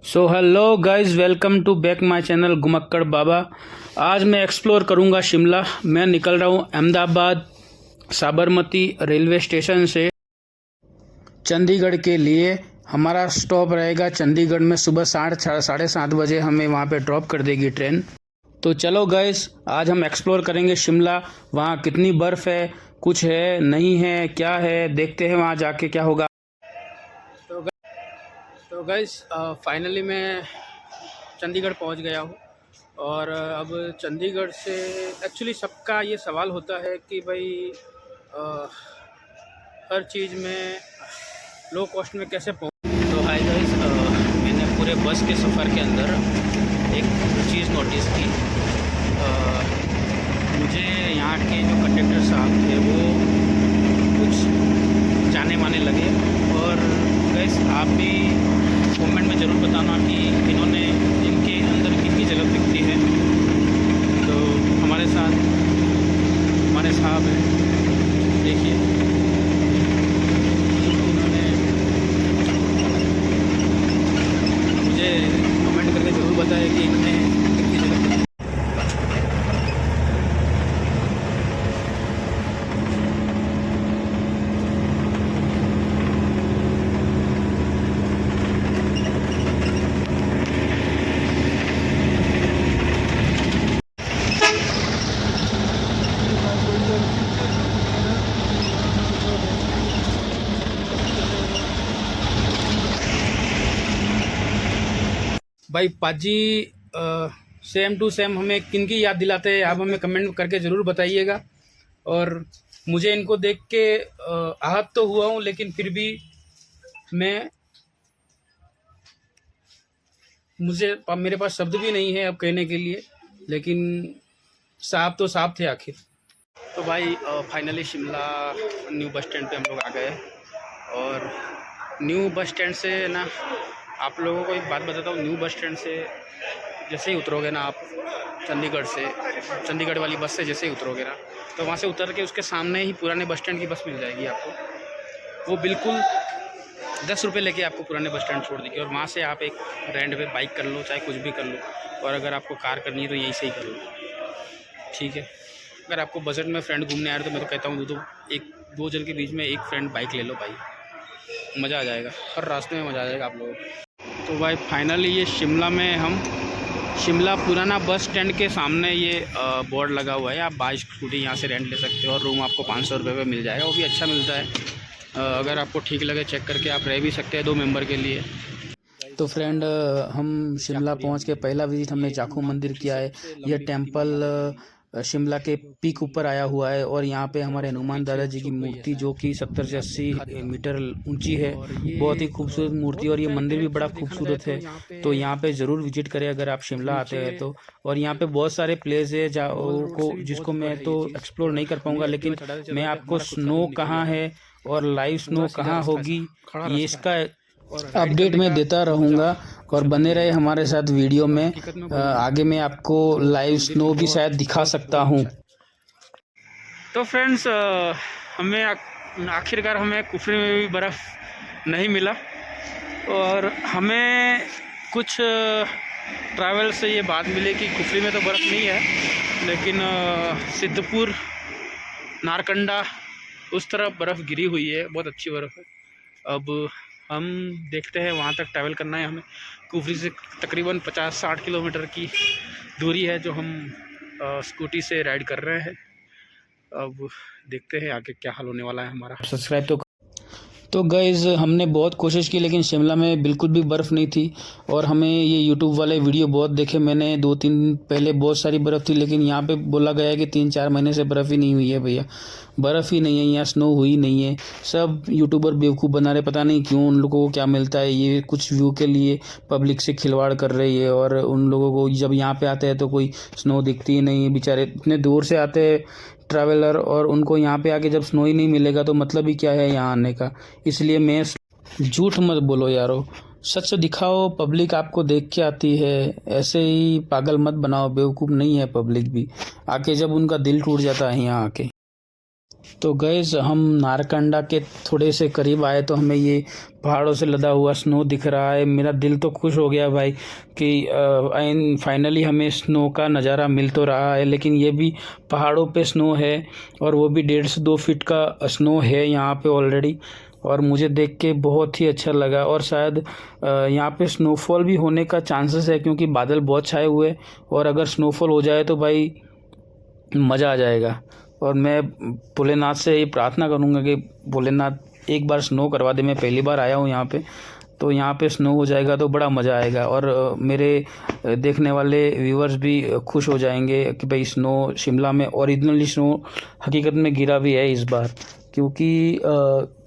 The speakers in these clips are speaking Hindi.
So hello guys, welcome to back my channel Ghumakkad Baba. आज मैं एक्सप्लोर करूंगा शिमला। मैं निकल रहा हूं अहमदाबाद साबरमती रेलवे स्टेशन से चंडीगढ़ के लिए। हमारा स्टॉप रहेगा चंडीगढ़ में। सुबह 7:30 बजे हमें वहां पे ड्रॉप कर देगी ट्रेन। तो चलो गाइस, आज हम एक्सप्लोर करेंगे शिमला। वहाँ कितनी बर्फ़ है, कुछ है नहीं है, क्या है, देखते हैं वहाँ जाके क्या होगा। तो गाइस फाइनली मैं चंडीगढ़ पहुंच गया हूँ। और अब चंडीगढ़ से एक्चुअली सबका ये सवाल होता है कि भाई अ, हर चीज़ में लो कॉस्ट में कैसे पहुँच। तो हाय गाइस, मैंने पूरे बस के सफ़र के अंदर एक चीज़ नोटिस की। मुझे यहाँ के जो कंडक्टर साहब थे वो कुछ जाने माने लगे। और गाइस आप भी कमेंट में ज़रूर बताना कि इन्होंने इनके अंदर कितनी झलक दिखती है। तो हमारे साथ हमारे साहब हैं, देखिए इन्होंने मुझे कमेंट करके ज़रूर बताया कि इन्होंने कितनी झलक दिखती है। भाई पाजी सेम टू सेम हमें किनकी याद दिलाते हैं, आप हमें कमेंट करके ज़रूर बताइएगा। और मुझे इनको देख के आहत तो हुआ हूँ, लेकिन फिर भी मैं मेरे पास शब्द भी नहीं है अब कहने के लिए। लेकिन साहब तो साहब थे आखिर। तो भाई finally Shimla new bus stand पे हम लोग आ गए। और न्यू बस स्टैंड से ना, आप लोगों को एक बात बताता हूँ। न्यू बस स्टैंड से जैसे ही उतरोगे ना आप, चंडीगढ़ वाली बस से जैसे ही उतरोगे ना, तो वहाँ से उतर के उसके सामने ही पुराने बस स्टैंड की बस मिल जाएगी आपको। वो बिल्कुल 10 रुपये लेके आपको पुराने बस स्टैंड छोड़ देगी। और वहाँ से आप एक रेंट पे बाइक कर लो, चाहे कुछ भी कर लो। और अगर आपको कार करनी है तो यहीं से ही कर लो, ठीक है। अगर आपको बजट में फ्रेंड घूमने आ रहे तो मैं तो कहता हूँ दो जन के बीच में एक फ्रेंड बाइक ले लो भाई, मज़ा आ जाएगा। हर रास्ते में मज़ा आ जाएगा आप लोगों को। तो भाई फाइनली ये शिमला पुराना बस स्टैंड के सामने ये बोर्ड लगा हुआ है। आप बाइक स्कूटी यहाँ से रेंट ले सकते हो और रूम आपको 500 रुपये में मिल जाएगा। वो भी अच्छा मिलता है। अगर आपको ठीक लगे चेक करके आप रह भी सकते हैं 2 मेंबर के लिए। तो फ्रेंड, हम शिमला पहुंच के पहला विज़िट हमने जाखू मंदिर किया है। यह टेंपल शिमला के पीक ऊपर आया हुआ है। और यहाँ पे हमारे हनुमान दादाजी की मूर्ति, जो कि 70 से 80 मीटर ऊंची है, बहुत ही खूबसूरत मूर्ति। और ये मंदिर भी बड़ा खूबसूरत है। तो यहाँ पे ज़रूर विजिट करें अगर आप शिमला आते हैं तो। और यहाँ पे बहुत सारे प्लेस है जिसको मैं तो एक्सप्लोर नहीं कर पाऊँगा, लेकिन मैं आपको स्नो कहाँ है और लाइव स्नो कहाँ होगी ये इसका अपडेट मैं देता रहूँगा। और बने रहे हमारे साथ वीडियो में। आगे मैं आपको लाइव स्नो भी शायद दिखा सकता हूँ। तो फ्रेंड्स, हमें आखिरकार हमें कुफरी में भी बर्फ़ नहीं मिला। और हमें कुछ ट्रैवल से ये बात मिली कि कुफरी में तो बर्फ़ नहीं है, लेकिन सिद्धपुर, नारकंडा उस तरफ बर्फ़ गिरी हुई है, बहुत अच्छी बर्फ़ है। अब हम देखते हैं, वहाँ तक ट्रैवल करना है हमें। कुफरी से तकरीबन 50-60 किलोमीटर की दूरी है जो हम स्कूटी से राइड कर रहे हैं। अब देखते हैं आगे क्या हाल होने वाला है हमारा। सब्सक्राइब तो गाइज़, हमने बहुत कोशिश की लेकिन शिमला में बिल्कुल भी बर्फ़ नहीं थी। और हमें ये यूट्यूब वाले वीडियो बहुत देखे मैंने, 2-3 दिन पहले बहुत सारी बर्फ़ थी, लेकिन यहाँ पे बोला गया है कि 3-4 महीने से बर्फ़ ही नहीं हुई है। भैया बर्फ़ ही नहीं है यहाँ, स्नो हुई नहीं है। सब यूट्यूबर बेवकूफ़ बना रहे, पता नहीं क्यों, उन लोगों को क्या मिलता है। ये कुछ व्यू के लिए पब्लिक से खिलवाड़ कर रही है। और उन लोगों को जब यहाँ पे आते हैं तो कोई स्नो दिखती ही नहीं है। बेचारे इतने दूर से आते हैं ट्रैवलर, और उनको यहाँ पे आके जब स्नो ही नहीं मिलेगा तो मतलब ही क्या है यहाँ आने का। इसलिए मैं झूठ मत बोलो यारो, सच दिखाओ। पब्लिक आपको देख के आती है, ऐसे ही पागल मत बनाओ। बेवकूफ़ नहीं है पब्लिक भी, आके जब उनका दिल टूट जाता है यहाँ आके। तो गाइस हम नारकंडा के थोड़े से करीब आए तो हमें ये पहाड़ों से लदा हुआ स्नो दिख रहा है। मेरा दिल तो खुश हो गया भाई कि फाइनली हमें स्नो का नज़ारा मिल तो रहा है, लेकिन ये भी पहाड़ों पे स्नो है और वो भी 1.5 से 2 फीट का स्नो है यहाँ पे ऑलरेडी। और मुझे देख के बहुत ही अच्छा लगा और शायद यहाँ पे स्नोफॉल भी होने का चांसेस है क्योंकि बादल बहुत छाए हुए, और अगर स्नोफॉल हो जाए तो भाई मज़ा आ जाएगा। और मैं भोलेनाथ से ये प्रार्थना करूँगा कि भोलेनाथ एक बार स्नो करवा दे। मैं पहली बार आया हूँ यहाँ पे, तो यहाँ पे स्नो हो जाएगा तो बड़ा मज़ा आएगा और मेरे देखने वाले व्यूअर्स भी खुश हो जाएंगे कि भाई स्नो शिमला में ओरिजिनली स्नो हकीकत में गिरा भी है इस बार। क्योंकि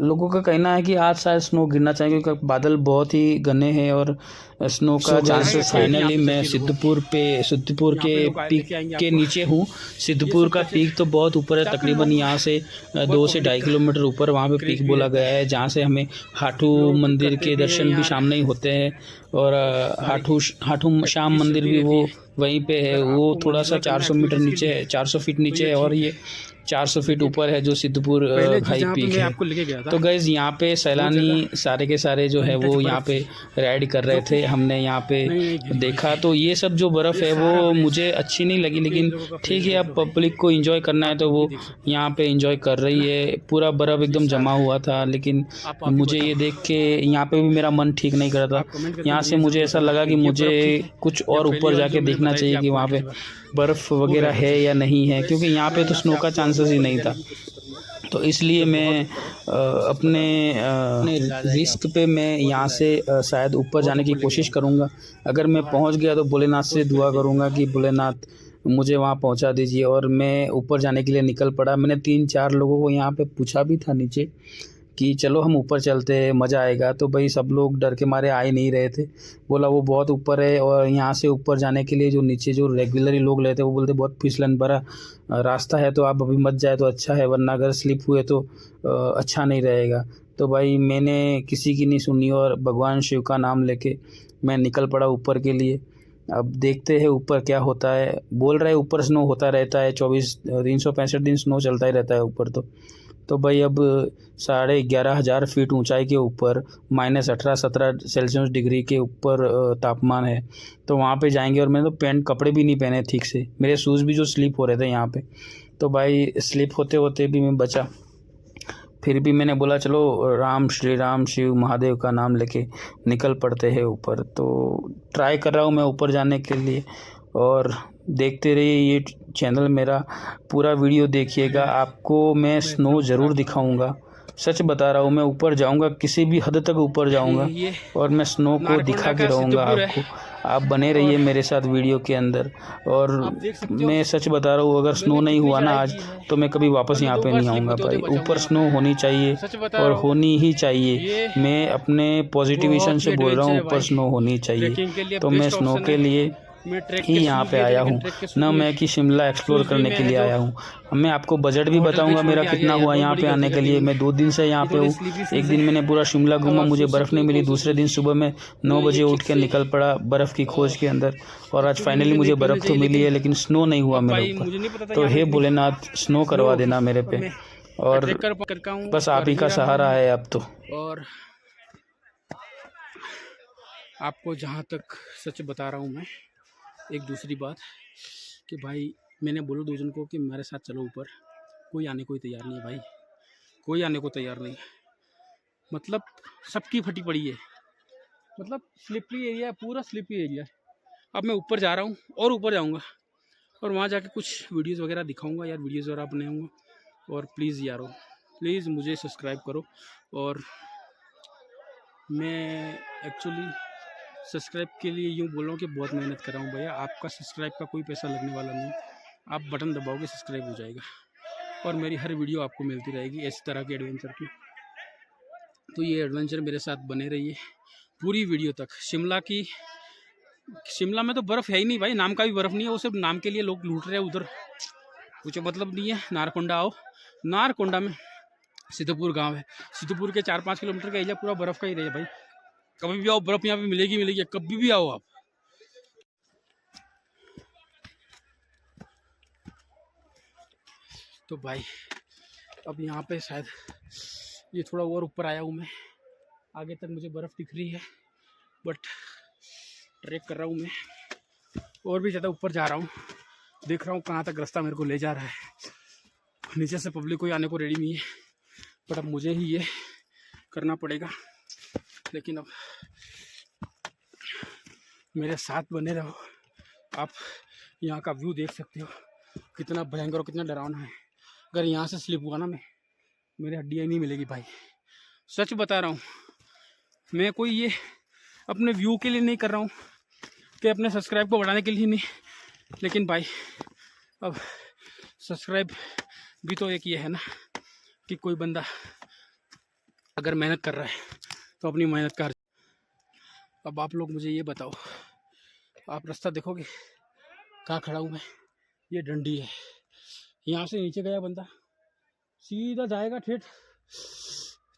लोगों का कहना है कि आज शायद स्नो गिरना चाहिए क्योंकि बादल बहुत ही घने हैं और स्नो का चांसेस। फाइनली मैं सिद्धपुर के पीक के नीचे हूँ। सिद्धपुर का पीक तो बहुत ऊपर है, तकरीबन यहाँ से 2 से 2.5 किलोमीटर ऊपर वहाँ पे पीक बोला गया है, जहाँ से हमें हाटू मंदिर के दर्शन भी सामने ही होते हैं। और हाटू श्याम मंदिर भी वो वहीं पे है, वो थोड़ा सा 400 मीटर नीचे है, 400 फीट नीचे है, और ये 400 फीट ऊपर है जो सिद्धपुर हाई पीक है। तो गाइस यहाँ पे सैलानी सारे के सारे जो है वो यहाँ पे राइड कर रहे थे, हमने यहाँ पे देखा। तो ये सब जो बर्फ़ है वो मुझे अच्छी नहीं लगी, लेकिन ठीक है, अब पब्लिक को एंजॉय करना है तो वो यहाँ पे एंजॉय कर रही है। पूरा बर्फ़ एकदम जमा हुआ था, लेकिन मुझे ये देख के यहाँ पे भी मेरा मन ठीक नहीं कर रहा था। यहाँ से मुझे ऐसा लगा कि मुझे कुछ और ऊपर जाके देखना चाहिए कि वहाँ पे बर्फ़ वगैरह है या नहीं है, क्योंकि यहाँ पे तो स्नो का चांसेस ही नहीं था। तो इसलिए मैं अपने रिस्क पे मैं यहाँ से शायद ऊपर जाने की कोशिश करूँगा। अगर मैं पहुँच गया तो भोलेनाथ से दुआ करूँगा कि भोलेनाथ मुझे वहाँ पहुँचा दीजिए। और मैं ऊपर जाने के लिए निकल पड़ा। मैंने 3-4 लोगों को यहाँ पे पूछा भी था नीचे कि चलो हम ऊपर चलते हैं, मज़ा आएगा। तो भाई सब लोग डर के मारे आ ही नहीं रहे थे, बोला वो बहुत ऊपर है और यहाँ से ऊपर जाने के लिए जो नीचे जो रेगुलरली लोग लेते वो बोलते बहुत फिसलन भरा रास्ता है, तो आप अभी मत जाए तो अच्छा है, वरना अगर स्लिप हुए तो अच्छा नहीं रहेगा। तो भाई मैंने किसी की नहीं सुनी और भगवान शिव का नाम लेके मैं निकल पड़ा ऊपर के लिए। अब देखते हैं ऊपर क्या होता है। बोल रहे ऊपर स्नो होता रहता है, 365 दिन स्नो चलता ही रहता है ऊपर। तो भाई अब 11,500 फीट ऊंचाई के ऊपर -18-17 सेल्सियस डिग्री के ऊपर तापमान है, तो वहाँ पे जाएंगे। और मैंने तो कपड़े भी नहीं पहने ठीक से, मेरे शूज़ भी जो स्लिप हो रहे थे यहाँ पे। तो भाई स्लिप होते होते भी मैं बचा। फिर भी मैंने बोला चलो राम श्री राम शिव महादेव का नाम लेके निकल पड़ते हैं ऊपर। तो ट्राई कर रहा हूँ मैं ऊपर जाने के लिए, और देखते रहिए ये चैनल मेरा, पूरा वीडियो देखिएगा। आपको मैं स्नो ज़रूर दिखाऊंगा, सच बता रहा हूँ। मैं ऊपर जाऊंगा, किसी भी हद तक ऊपर जाऊंगा और मैं स्नो को दिखा के रहूँगा आपको। आप बने रहिए मेरे साथ वीडियो के अंदर। और मैं सच बता रहा हूँ, अगर स्नो नहीं हुआ ना आज तो मैं कभी वापस यहाँ पे नहीं आऊँगा भाई। ऊपर स्नो होनी चाहिए और होनी ही चाहिए। मैं अपने पॉजिटिवेशन से बोल रहा हूँ, ऊपर स्नो होनी चाहिए। तो मैं स्नो के लिए ही यहाँ पे आया हूँ, ना मैं कि शिमला एक्सप्लोर करने के लिए आया हूँ। मैं आपको बजट भी बताऊंगा मेरा कितना हुआ यहाँ पे आने के लिए। मैं 2 दिन से यहाँ पे हूँ। एक दिन मैंने पूरा शिमला घूमा, मुझे बर्फ़ नहीं मिली। दूसरे दिन सुबह मैं 9 बजे उठ के निकल पड़ा बर्फ़ की खोज के अंदर, और आज फाइनली मुझे बर्फ़ तो मिली है, लेकिन स्नो नहीं हुआ मेरे ऊपर। तो हे भोलेनाथ स्नो करवा देना मेरे पे, और बस आप ही का सहारा है अब तो। और आपको जहाँ तक सच बता रहा हूँ मैं, एक दूसरी बात कि भाई मैंने बोला 2 जन को कि मेरे साथ चलो ऊपर, कोई आने को तैयार नहीं है भाई, कोई आने को तैयार नहीं। मतलब सबकी फटी पड़ी है, मतलब स्लिपरी एरिया है, पूरा स्लिपरी एरिया है। अब मैं ऊपर जा रहा हूँ और ऊपर जाऊँगा और वहाँ जाके कुछ वीडियोज़ वगैरह दिखाऊँगा यार, वीडियोज़ वगैरह बनाऊँगा। और प्लीज़ यारो, प्लीज़ मुझे सब्सक्राइब करो। और मैं एक्चुअली सब्सक्राइब के लिए यूँ बोल रहा हूँ कि बहुत मेहनत कर रहा हूँ भैया। आपका सब्सक्राइब का कोई पैसा लगने वाला नहीं, आप बटन दबाओगे सब्सक्राइब हो जाएगा, और मेरी हर वीडियो आपको मिलती रहेगी इस तरह के एडवेंचर की। तो ये एडवेंचर मेरे साथ बने रहिए पूरी वीडियो तक। शिमला में तो बर्फ़ है ही नहीं भाई, नाम का भी बर्फ़ नहीं है, वो सिर्फ नाम के लिए लोग लूट रहे हैं उधर, कुछ मतलब नहीं है। नारकोंडा आओ, नारकोंडा में सिद्धपुर गाँव है, सिद्धपुर के 4-5 किलोमीटर का एरिया पूरा बर्फ़ का ही रहे भाई। कभी भी आओ, बर्फ़ यहाँ पे मिलेगी, कभी भी आओ आप। तो भाई अब यहाँ पे शायद ये थोड़ा और ऊपर आया हूँ मैं, आगे तक मुझे बर्फ़ दिख रही है, बट ट्रैक कर रहा हूँ मैं, और भी ज़्यादा ऊपर जा रहा हूँ, देख रहा हूँ कहाँ तक रास्ता मेरे को ले जा रहा है। नीचे से पब्लिक कोई आने को रेडी नहीं है, बट अब मुझे ही ये करना पड़ेगा। लेकिन अब मेरे साथ बने रहो, आप यहाँ का व्यू देख सकते हो कितना भयंकर और कितना डरावना है। अगर यहाँ से स्लिप हुआ ना मेरी हड्डियाँ नहीं मिलेगी भाई, सच बता रहा हूँ। मैं कोई ये अपने व्यू के लिए नहीं कर रहा हूँ कि अपने सब्सक्राइब को बढ़ाने के लिए नहीं, लेकिन भाई अब सब्सक्राइब भी तो एक ये है ना कि कोई बंदा अगर मेहनत कर रहा है तो अपनी मेहनत कर। अब आप लोग मुझे ये बताओ, आप रास्ता देखोगे कहाँ खड़ा हूँ मैं? ये डंडी है, यहाँ से नीचे गया बंदा सीधा जाएगा ठेठ,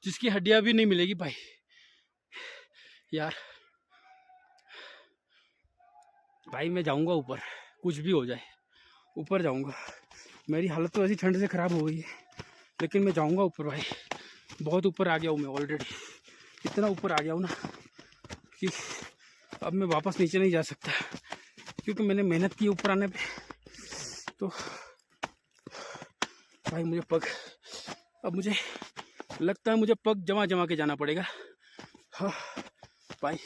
जिसकी हड्डियाँ भी नहीं मिलेगी भाई। यार भाई मैं जाऊँगा ऊपर, कुछ भी हो जाए ऊपर जाऊँगा। मेरी हालत तो ऐसी ठंड से ख़राब हो गई है, लेकिन मैं जाऊँगा ऊपर भाई। बहुत ऊपर आ गया हूँ मैं ऑलरेडी, इतना ऊपर आ गया हूँ ना कि अब मैं वापस नीचे नहीं जा सकता, क्योंकि मैंने मेहनत की ऊपर आने पे। तो भाई मुझे अब मुझे लगता है मुझे पग जमा जमा के जाना पड़ेगा। हाँ भाई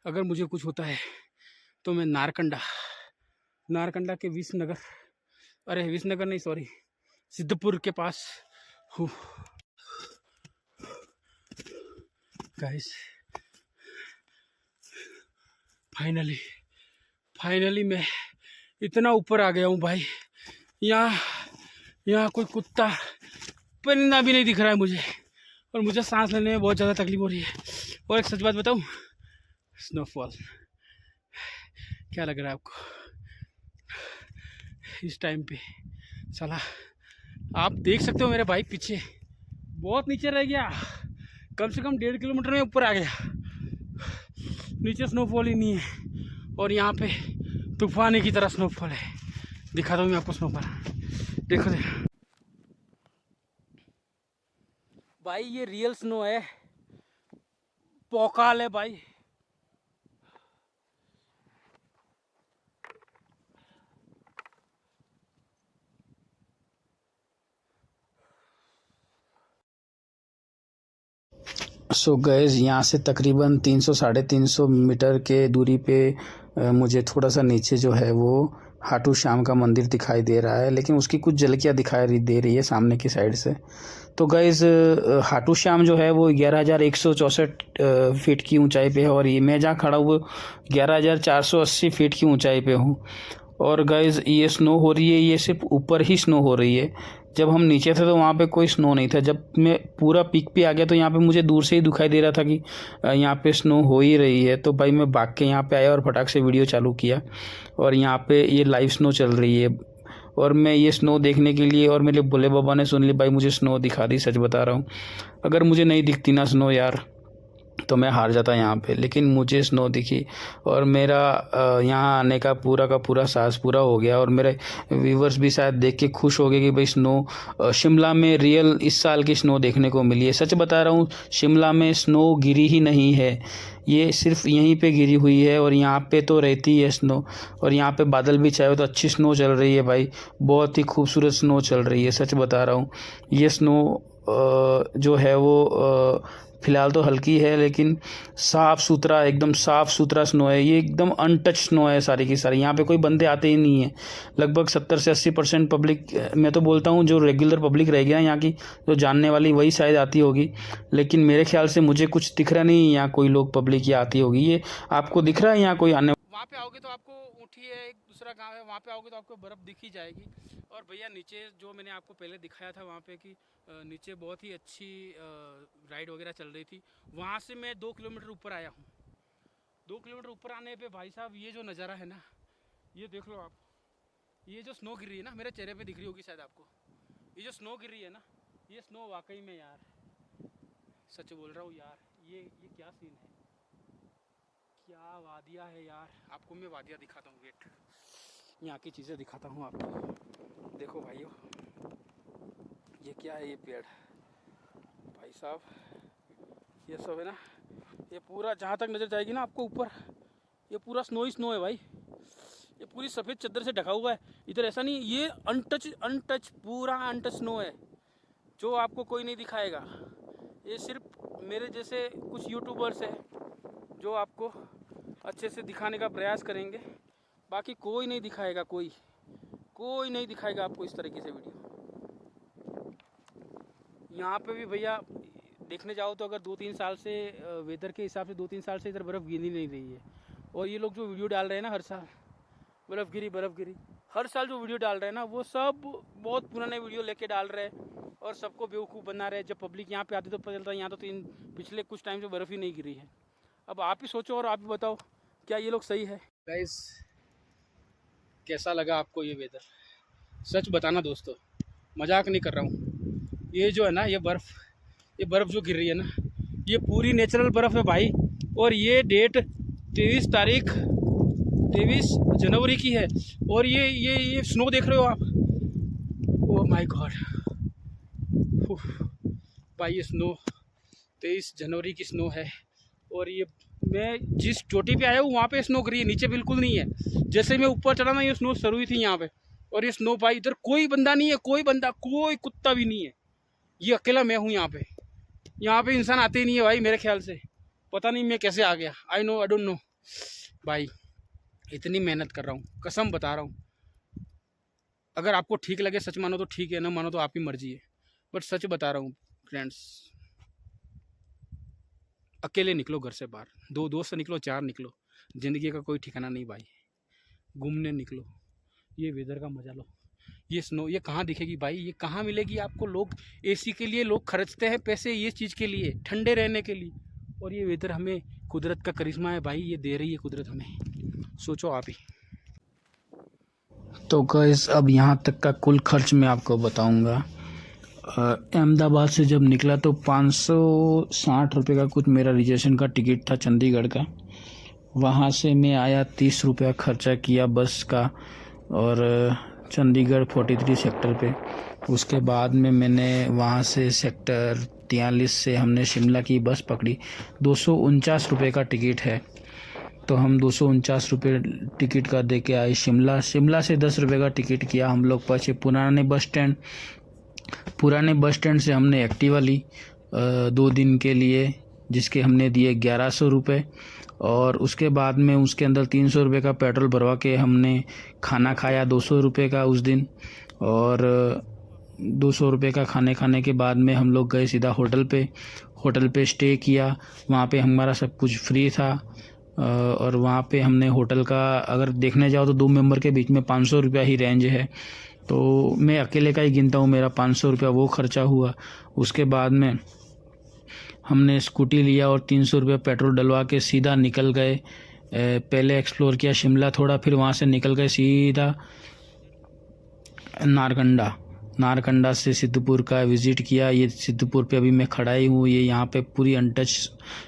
अगर मुझे कुछ होता है तो मैं नारकंडा के विसनगर नहीं सॉरी, सिद्धपुर के पास हूँ गाइस। फाइनली मैं इतना ऊपर आ गया हूँ भाई। यहाँ कोई कुत्ता परिंदा भी नहीं दिख रहा है मुझे, और मुझे सांस लेने में बहुत ज़्यादा तकलीफ हो रही है। और एक सच बात बताऊँ, स्नोफॉल क्या लग रहा है आपको इस टाइम पे? साला आप देख सकते हो मेरे बाइक पीछे बहुत नीचे रह गया, कम से कम 1.5 किलोमीटर में ऊपर आ गया, नीचे स्नोफॉल ही नहीं है, और यहाँ पे तूफानी की तरह स्नोफॉल है। दिखाता हूँ मैं आपको स्नोफॉल, देखो भाई ये रियल स्नो है, पोकाल है भाई। सो गैस यहाँ से तकरीबन 300-350 मीटर के दूरी पे मुझे थोड़ा सा नीचे जो है वो खाटू श्याम का मंदिर दिखाई दे रहा है, लेकिन उसकी कुछ झलकियाँ दिखाई दे रही है सामने की साइड से। तो गैस खाटू श्याम जो है वो 11,164 फीट की ऊंचाई पे है, और ये मैं जहाँ खड़ा हूँ 11,480 फीट की ऊंचाई पे हूँ। और गैस ये स्नो हो रही है, ये सिर्फ ऊपर ही स्नो हो रही है। जब हम नीचे थे तो वहाँ पे कोई स्नो नहीं था। जब मैं पूरा पीक पे आ गया तो यहाँ पे मुझे दूर से ही दिखाई दे रहा था कि यहाँ पे स्नो हो ही रही है। तो भाई मैं भाग के यहाँ पे आया और फटाक से वीडियो चालू किया, और यहाँ पे ये लाइव स्नो चल रही है। और मैं ये स्नो देखने के लिए, और मेरे भोले बाबा ने सुन ली, भाई मुझे स्नो दिखा दी, सच बता रहा हूँ। अगर मुझे नहीं दिखती ना स्नो यार तो मैं हार जाता यहाँ पे, लेकिन मुझे स्नो दिखी और मेरा यहाँ आने का पूरा साहस पूरा हो गया। और मेरे व्यूवर्स भी शायद देख के खुश हो गए कि भाई स्नो शिमला में रियल इस साल की स्नो देखने को मिली है। सच बता रहा हूँ, शिमला में स्नो गिरी ही नहीं है, ये सिर्फ यहीं पे गिरी हुई है, और यहाँ पे तो रहती है स्नो। और यहाँ पे बादल भी छाए हो तो अच्छी स्नो चल रही है भाई, बहुत ही खूबसूरत स्नो चल रही है, सच बता रहा हूँ। ये स्नो जो है वो फ़िलहाल तो हल्की है, लेकिन साफ़ सुथरा, एकदम साफ़ सुथरा स्नो है। ये एकदम अनटच स्नो है सारी की सारी। यहाँ पे कोई बंदे आते ही नहीं है। लगभग 70 से 80% पब्लिक, मैं तो बोलता हूँ जो रेगुलर पब्लिक रह गया यहाँ की, जो जानने वाली, वही शायद आती होगी। लेकिन मेरे ख्याल से मुझे कुछ दिख रहा नहीं यहाँ कोई लोग पब्लिक यहाँ आती होगी। ये आपको दिख रहा है यहाँ कोई आने? वहाँ पे आओगे तो आपको ऊँटी है, एक दूसरा गांव है, वहाँ पे आओगे तो आपको बर्फ़ दिख ही जाएगी। और भैया नीचे जो मैंने आपको पहले दिखाया था वहाँ पे कि नीचे बहुत ही अच्छी राइड वगैरह चल रही थी, वहाँ से मैं 2 किलोमीटर ऊपर आया हूँ। 2 किलोमीटर ऊपर आने पे भाई साहब ये जो नज़ारा है ना, ये देख लो आप। ये जो स्नो गिर रही है ना, मेरे चेहरे पे दिख रही होगी शायद आपको, ये जो स्नो गिर रही है ना, ये स्नो वाकई में यार, सच बोल रहा हूँ यार, ये क्या सीन है, क्या वादियाँ है यार। आपको मैं वादियाँ दिखाता हूँ, वेट। यहाँ की चीज़ें दिखाता हूँ आपको। देखो भाइयों, ये क्या है, ये पेड़ भाई साहब, ये सब है ना, ये पूरा जहाँ तक नज़र जाएगी ना आपको ऊपर, ये पूरा स्नो ही स्नो है भाई। ये पूरी सफ़ेद चादर से ढका हुआ है। इधर ऐसा नहीं, ये अनटच पूरा अनटच स्नो है, जो आपको कोई नहीं दिखाएगा। ये सिर्फ मेरे जैसे कुछ यूट्यूबर्स हैं जो आपको अच्छे से दिखाने का प्रयास करेंगे, बाकी कोई नहीं दिखाएगा, कोई नहीं दिखाएगा आपको इस तरीके से वीडियो। यहाँ पे भी भैया देखने जाओ तो अगर 2-3 साल से वेदर के हिसाब से 2-3 साल से इधर बर्फ़ गिरी नहीं रही है। और ये लोग जो वीडियो डाल रहे हैं ना हर साल, बर्फ़ गिरी, हर साल जो वीडियो डाल रहे हैं ना, वो सब बहुत पुराने वीडियो लेके डाल रहे हैं और सबको बेवकूफ़ बना रहे हैं। जब पब्लिक यहाँ पे आती तो पता चलता है यहाँ तो पिछले कुछ टाइम से बर्फ़ ही नहीं गिरी है। अब आप ही सोचो और आप ही बताओ, क्या ये लोग सही है? गाइस, कैसा लगा आपको ये वेदर? सच बताना दोस्तों, मजाक नहीं कर रहा हूँ। ये जो है ना, ये बर्फ़ जो गिर रही है ना, ये पूरी नेचुरल बर्फ़ है भाई। और ये डेट 23 जनवरी की है। और ये स्नो देख रहे हो आप? ओह माय गॉड भाई, ये स्नो 23 जनवरी की स्नो है। और ये मैं जिस चोटी पे आया हूँ वहाँ पे स्नो गिरी है, नीचे बिल्कुल नहीं है। जैसे मैं ऊपर चढ़ा ना, ये स्नो शुरू हुई थी यहाँ पे। और ये स्नो भाई, इधर कोई बंदा नहीं है, कोई कुत्ता भी नहीं है, ये अकेला मैं हूँ यहाँ पे। यहाँ पे इंसान आते ही नहीं है भाई मेरे ख्याल से। पता नहीं मैं कैसे आ गया, आई डोंट नो भाई। इतनी मेहनत कर रहा हूँ, कसम बता रहा हूँ। अगर आपको ठीक लगे सच मानो तो ठीक है, ना मानो तो आपकी मर्जी है, बट सच बता रहा हूँ फ्रेंड्स। अकेले निकलो घर से बाहर, 2 दोस्त निकलो, 4 निकलो, ज़िंदगी का कोई ठिकाना नहीं भाई। घूमने निकलो, ये वेदर का मजा लो। ये स्नो ये कहाँ दिखेगी भाई, ये कहाँ मिलेगी आपको? लोग एसी के लिए लोग खर्चते हैं पैसे, ये चीज़ के लिए, ठंडे रहने के लिए। और ये वेदर हमें कुदरत का करिश्मा है भाई, ये दे रही है कुदरत हमें। सोचो आप ही। तो गाइस, अब यहाँ तक का कुल खर्च मैं आपको बताऊंगा। अहमदाबाद से जब निकला तो 560 रुपये का कुछ मेरा रिजर्वेशन का टिकट था चंडीगढ़ का। वहाँ से मैं आया, 30 रुपया खर्चा किया बस का, और चंडीगढ़ 43 सेक्टर पे। उसके बाद में मैंने वहाँ से सेक्टर 43 से हमने शिमला की बस पकड़ी। 249 रुपये का टिकट है, तो हम 249 रुपये टिकट का दे के आए शिमला। शिमला से 10 रुपये का टिकट किया हम लोग पहुँचे पुराने बस स्टैंड। पुराने बस स्टैंड से हमने एक्टिवा ली 2 दिन के लिए, जिसके हमने दिए 1100 रुपये। और उसके बाद में उसके अंदर 300 रुपये का पेट्रोल भरवा के हमने खाना खाया 200 रुपये का उस दिन। और 200 रुपये का खाने के बाद में हम लोग गए सीधा होटल पे स्टे किया। वहाँ पे हमारा सब कुछ फ्री था। और वहाँ पे हमने होटल का अगर देखने जाओ तो 2 मेंबर के बीच में 500 रुपया ही रेंज है, तो मैं अकेले का ही गिनता हूँ, मेरा 500 रुपया वो खर्चा हुआ। उसके बाद में हमने स्कूटी लिया और 300 रुपये पेट्रोल डलवा के सीधा निकल गए। पहले एक्सप्लोर किया शिमला थोड़ा, फिर वहाँ से निकल गए सीधा नारकंडा से सिद्धपुर का विज़िट किया। ये सिद्धपुर पे अभी मैं खड़ा ही हूँ, ये यहाँ पे पूरी अनटच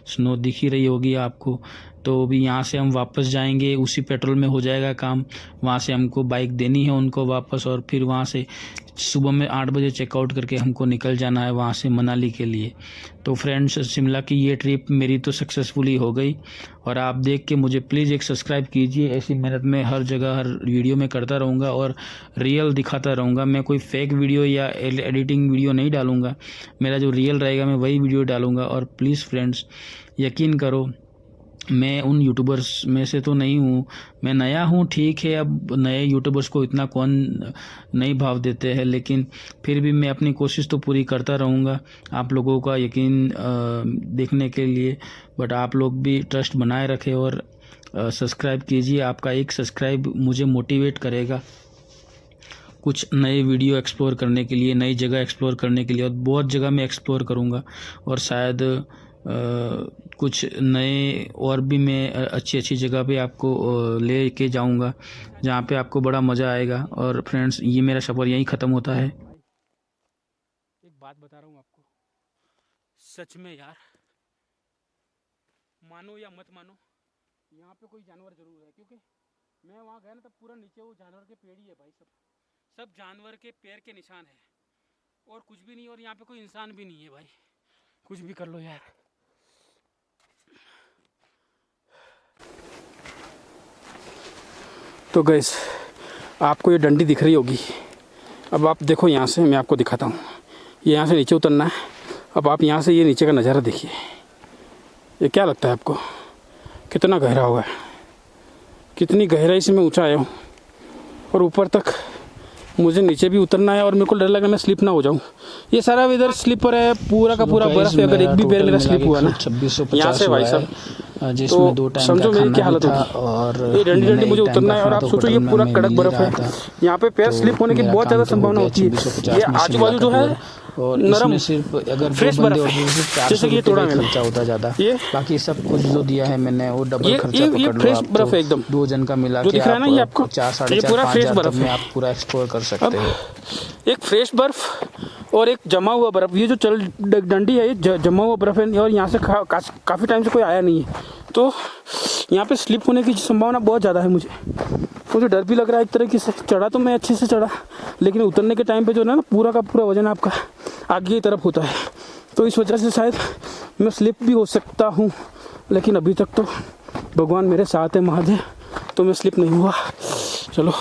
स्नो दिख ही रही होगी आपको। तो अभी यहाँ से हम वापस जाएंगे, उसी पेट्रोल में हो जाएगा काम। वहाँ से हमको बाइक देनी है उनको वापस, और फिर वहाँ से सुबह में 8 बजे चेकआउट करके हमको निकल जाना है वहाँ से मनाली के लिए। तो फ्रेंड्स, शिमला की ये ट्रिप मेरी तो सक्सेसफुली हो गई। और आप देख के मुझे प्लीज़ एक सब्सक्राइब कीजिए। ऐसी मेहनत मैं हर जगह हर वीडियो में करता रहूँगा और रियल दिखाता रहूँगा। मैं कोई फेक वीडियो या एडिटिंग वीडियो नहीं डालूँगा, मेरा जो रियल रहेगा मैं वही वीडियो डालूँगा। और प्लीज़ फ्रेंड्स, यकीन करो, मैं उन यूट्यूबर्स में से तो नहीं हूँ, मैं नया हूँ, ठीक है। अब नए यूट्यूबर्स को इतना कौन नहीं भाव देते हैं, लेकिन फिर भी मैं अपनी कोशिश तो पूरी करता रहूँगा आप लोगों का यकीन देखने के लिए। बट आप लोग भी ट्रस्ट बनाए रखें और सब्सक्राइब कीजिए। आपका एक सब्सक्राइब मुझे मोटिवेट करेगा कुछ नए वीडियो एक्सप्लोर करने के लिए, नई जगह एक्सप्लोर करने के लिए। और बहुत जगह मैं एक्सप्लोर करूँगा, और शायद कुछ नए और भी मैं अच्छी जगह पे आपको ले के जाऊंगा, जहाँ पे आपको बड़ा मज़ा आएगा। और फ्रेंड्स, ये मेरा सफ़र यहीं ख़त्म होता है। एक बात बता रहा हूँ आपको, सच में यार, मानो या मत मानो, यहाँ पे कोई जानवर ज़रूर है। क्योंकि मैं वहाँ गया ना तब पूरा नीचे वो जानवर के पेड़ ही है भाई, सब जानवर के पैर के निशान है और कुछ भी नहीं। और यहाँ पे कोई इंसान भी नहीं है भाई, कुछ भी कर लो यार। तो गैस आपको ये डंडी दिख रही होगी, अब आप देखो यहाँ से, मैं आपको दिखाता हूँ। ये यहाँ से नीचे उतरना है। अब आप यहाँ से ये नीचे का नज़ारा देखिए, ये क्या लगता है आपको कितना गहरा हुआ है, कितनी गहराई से मैं ऊंचा आया हूँ और ऊपर तक मुझे नीचे भी उतरना है और मेरे को डर लग रहा है मैं स्लिप ना हो जाऊँ। ये सारा वेदर स्लीपर है, पूरा का पूरा बर्फ है। अगर एक भी पैर मेरा स्लिप हुआ ना यहाँ से भाई साहब, जिसमें 2 टाइम समझो मेरी क्या हालत होगी। और ये डंडी डंडी मुझे उतरना है और आप सोचो ये पूरा कड़क बर्फ है, यहाँ पे पैर स्लिप होने की बहुत ज़्यादा संभावना होती है। ये आजू बाजू जो है और नरम सिर्फ अगर फ्रेश बर्फ है, जैसे कि ये तोड़ा मैंने, खर्चा होता ज़्यादा। ये बाकी सब कुछ जो दिया है मैंने वो डबल खर्चा पकड़ लो फ्रेश आप, बर्फ है एकदम, 2 जन का मिला जो के दिख रहा है ना ये आपको, 4-4.5 ये पूरा फ्रेश बर्फ में है। आप पूरा एक्सप्लोर कर सकते हो। एक फ्रेश बर्फ और एक जमा हुआ बर्फ, ये जो डंडी है ये जमा हुआ बर्फ है और यहाँ से काफ़ी टाइम से कोई आया नहीं है, तो यहाँ पे स्लिप होने की संभावना बहुत ज़्यादा है। मुझे डर भी लग रहा है एक तरीके से। चढ़ा तो मैं अच्छे से चढ़ा, लेकिन उतरने के टाइम पे जो है ना पूरा का पूरा वजन आपका आगे की तरफ होता है, तो इस वजह से शायद मैं स्लिप भी हो सकता हूँ। लेकिन अभी तक तो भगवान मेरे साथ है, महादेव, तो मैं स्लिप नहीं हुआ। चलो।